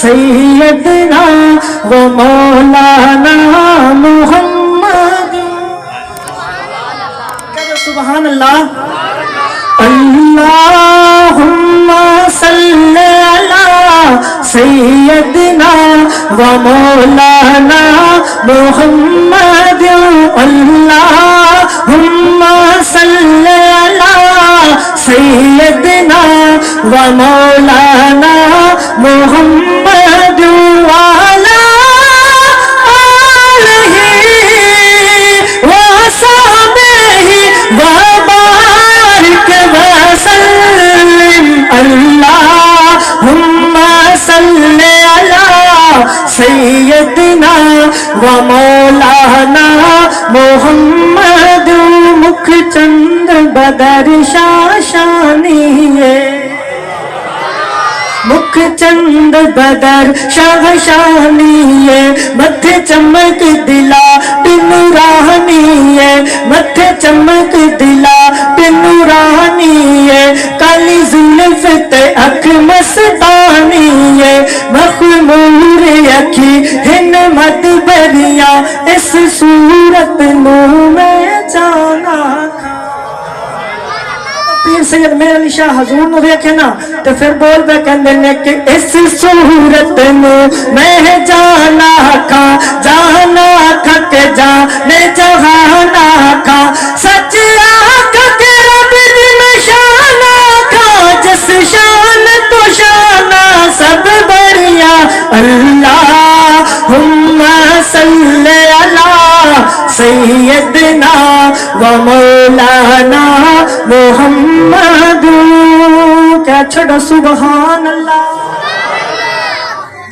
سیدنا و مولانا محمد. کہو سبحان اللہ. اللہم صلی علی سیدنا و مولانا محمد. اللہم صلی علی سیدنا و مولانا محمد وعلی آلہ وصحبہ وبارک وسلم. اللہم صلی علی سیدنا و مولانا محمد. مکھ چند بدر شاشانیے مکھ چند بدر شاشانیے متھے چمک دلا نورانیے متھے چمک دلا نورانیے کالی زلف تے اکھ مستانیے مخمور اکھی ہن مد بریاں اس صورت نو میں جانا. پیر سید میر علی شاہ حضور نو دیکھے نا تو پھر بول بے کہندے نے کہ اس صورت نو میں جانا کھا کہ جانے جہانا کھا سچ آکھا کہ رب دی میں شانا کھا جس شان تو شانا سب بڑھیا. اللہم صلی علی سیدنا و مولانا محمد. کیا چھڑا سبحان اللہ.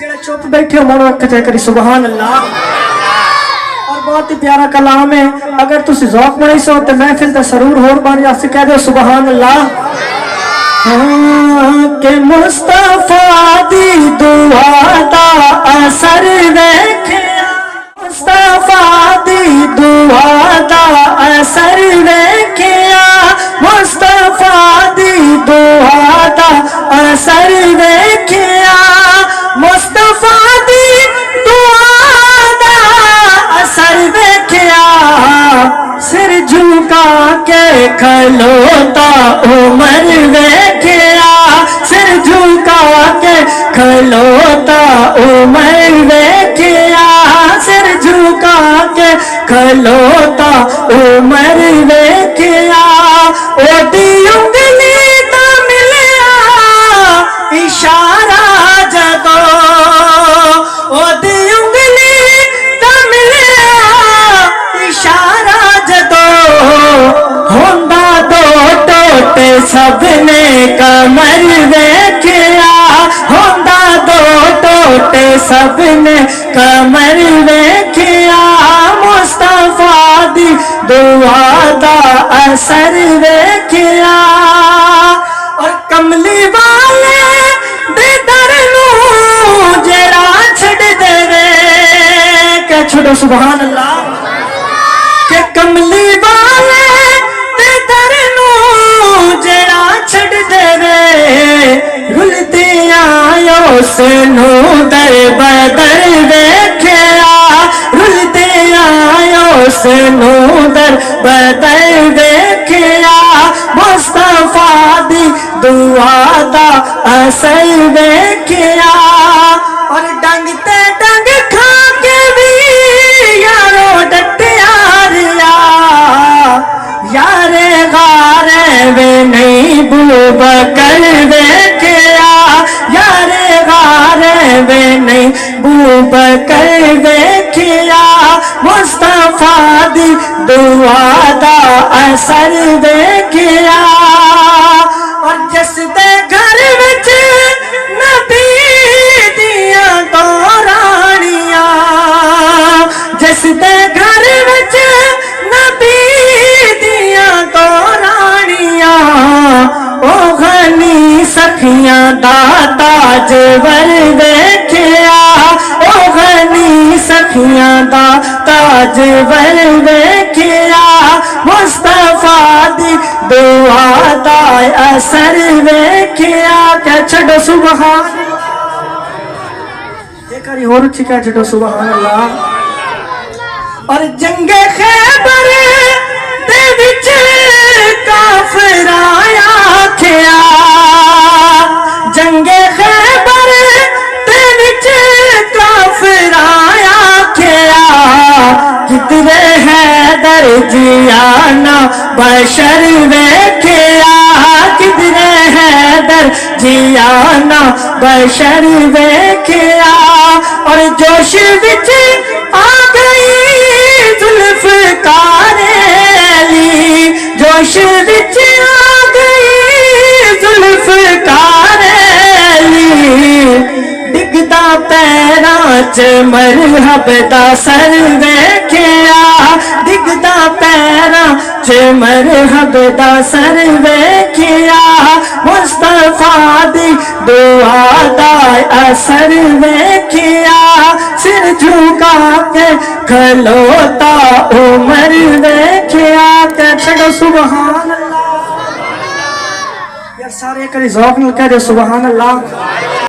جڑے چپ بیٹھے ہو مانو کہتے کری سبحان اللہ. اور بہت ہی پیارا کلام ہے. اگر تسی ذوق بنائی سو تو محفل تے سرور ہور بن جا سے کہہ دو سبحان اللہ. کہ مصطفیٰ دی دعا دا اثر ویکھیا مصطفیٰ دی دعا دا اثر ویکھیا مصطفیٰ دی دعا دا اثر ویکھیا مصطفیٰ دی دعا دا اثر ویکھیا. سر جھکا کے کھلوتا عمر ویکھیا سر جھکا کے کھلوتا عمر ویکھیا سر جھکا کے کھلوتا عمر ویکھیا. اوڈی انگلی تا ملیا اشارہ جدو اوڈی انگلی تا ملیا اشارہ جدو ہوندا دو ٹوٹے سب نے کمر ویکھیا ہوندا دو ٹوٹے سب نے کمر ویکھیا مصطفیٰ دی دعا دا اثر ویکھیا. اور کملی والے دے در نو جڑا چھڑ دے وے کہ چھڑو سبحان اللہ. کہ کملی والے دے در نو جڑا چھڑ دے وے رلدی آیو سنو در بدر ویکھیا رلدی آیو سنو در بدر ویکھیا مصطفیٰ دی دعا دا اثر ویکھیا. اور ڈنگ تے ڈنگ کھا کے بھی یارو ڈٹیا ریا یارے غارے وے نہیں بوبکر ویکھیا یارے غارے وے نہیں بوبکر ویکھیا مصطفیٰ دی دعا دا اثر ویکھیا. اور جس دے گھر وچ نبی دیاں دورانیاں جس دے گھر وچ نبی دیاں دورانیاں او غنی سخیاں دا تاجور ویکھیا او غنی سخیاں دا تاجور ویکھیا مصطفیٰ دی دعا دا اثر ویکھیا. کہ چھڑو سبحان ایک باری اور اچھی کہہ چھٹو سبحان اللہ. اور جنگ خیبر دے وچ کافر آیا کھیا, جنگ خیبر دے وچ کافر آیا کھیا, کدرے حیدر جیانا بشر ویکھیا, کدرے حیدر جیانا بشر ویکھیا. اور جوش وچ آ گئی ذوالفقار علی, جوش وچ آ گئی ذوالفقار علی, ڈگدا پیراں چ مرحب دا سر ویکھیا, ڈگدا پیراں چ مرحب دا سر ویکھیا, مصطفیٰ دی دعا دا اثر ویکھیا, سر جھکا کے کھلوتا عمر ویکھیا. کہ چھڑو سبحان اللہ. یار سارے کری ذوق نال کہہ دے سبحان اللہ.